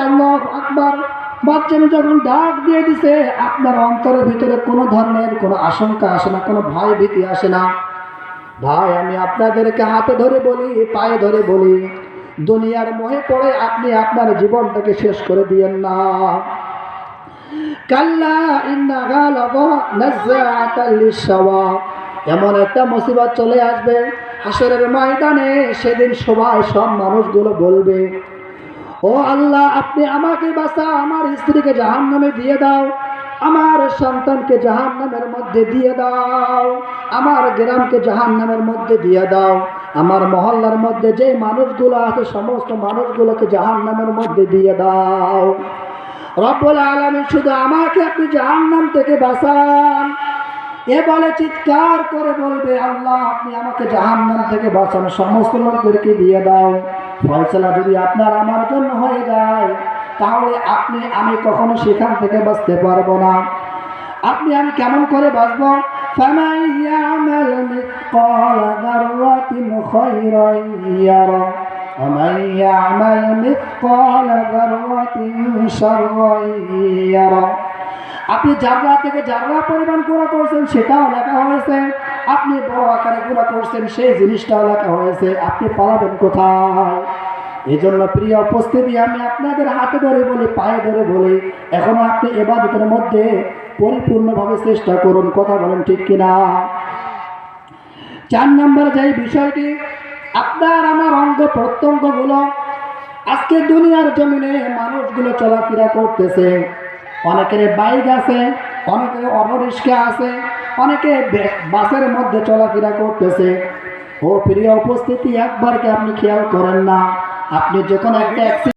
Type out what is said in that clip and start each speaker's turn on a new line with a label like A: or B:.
A: আল্লাহু আকবার। বাচ্চা যখন ডাক দিয়ে দিছে, আপনার অন্তরের ভিতরে কোনো ধরনের কোনো আশঙ্কা আসে না, কোনো ভয় ভীতি আসে না। ভাই, আমি আপনাদেরকে হাতে ধরে বলি, পায়ে ধরে বলি, দুনিয়ার মোহে পড়ে আপনি আপনার জীবনটাকে শেষ করে দিয়েন না। কাল্লা ইন্নাহা লাযা নাযাআতাল লিশাওয়া। এমন একটা মুসিবত চলে আসবে হাসরের ময়দানে, সেদিন সবাই সব মানুষগুলো বলবে, ও আল্লাহ, আপনি আমাকে বাঁচাও, আমার স্ত্রীকে জাহান্নামে দিয়ে দাও, আমার সন্তানকে জাহান্নামের মধ্যে দিয়ে দাও, আমার গ্রামকে জাহান্নামের মধ্যে দিয়ে দাও, আমার মহল্লার মধ্যে যে মানুষগুলো আছে সমস্ত মানুষগুলোকে জাহান্নামের মধ্যে দিয়ে দাও। রব্বুল আলামিন শুধু আমাকে আপনি জাহান্নাম থেকে বাঁচান, এ বলে চিৎকার করে বলবে, আল্লাহ আপনি আমাকে জাহান্নাম থেকে বাঁচান, সমস্ত লোকদেরকে দিয়ে দাও। ফয়সালা যদি আপনার আমার জন্য হয়ে যায়, তাহলে আমি কখনো সেখান থেকে বাঁচতে পারবো না। আমি কেমন করে বাঁচবো? ফামান ইয়ামাল মিসকালা যাররাতিন খায়রান ইয়ারা ওয়া মান ইয়ামাল মিসকালা যাররাতিন শাররান ইয়ারা। আপনি জাররা থেকে জাররা পরিমাণ গুনাহ করছেন, সেটাও লেখা হয়েছে। আপনি বড় আকারে গুনাহ করছেন, সেই জিনিসটাও লেখা হয়েছে। আপনি পালাবেন কোথায়? এই জন্য প্রিয় উপস্থিতি, আমি আপনাদের হাতে ধরে বলি, পায়ে ধরে বলি, এখনো আপনি ইবাদতের মধ্যে পরিপূর্ণভাবে চেষ্টা করুন। কথা বলেন ঠিক কিনা? 4 নম্বর যে বিষয়টি, আপনার আমার অঙ্গ প্রত্যঙ্গগুলো আজকে দুনিয়ার জমিনে মানুষগুলো চলাফেরা করতেছে। অনেকের বাইক আছে, অনেকের অটোরিক্সা আছে, অনেকে বাসের মধ্যে চলাফেরা করতেছে। ও প্রিয় উপস্থিতি, একবার কি আপনি খেয়াল করেন না, আপনি যখন একটা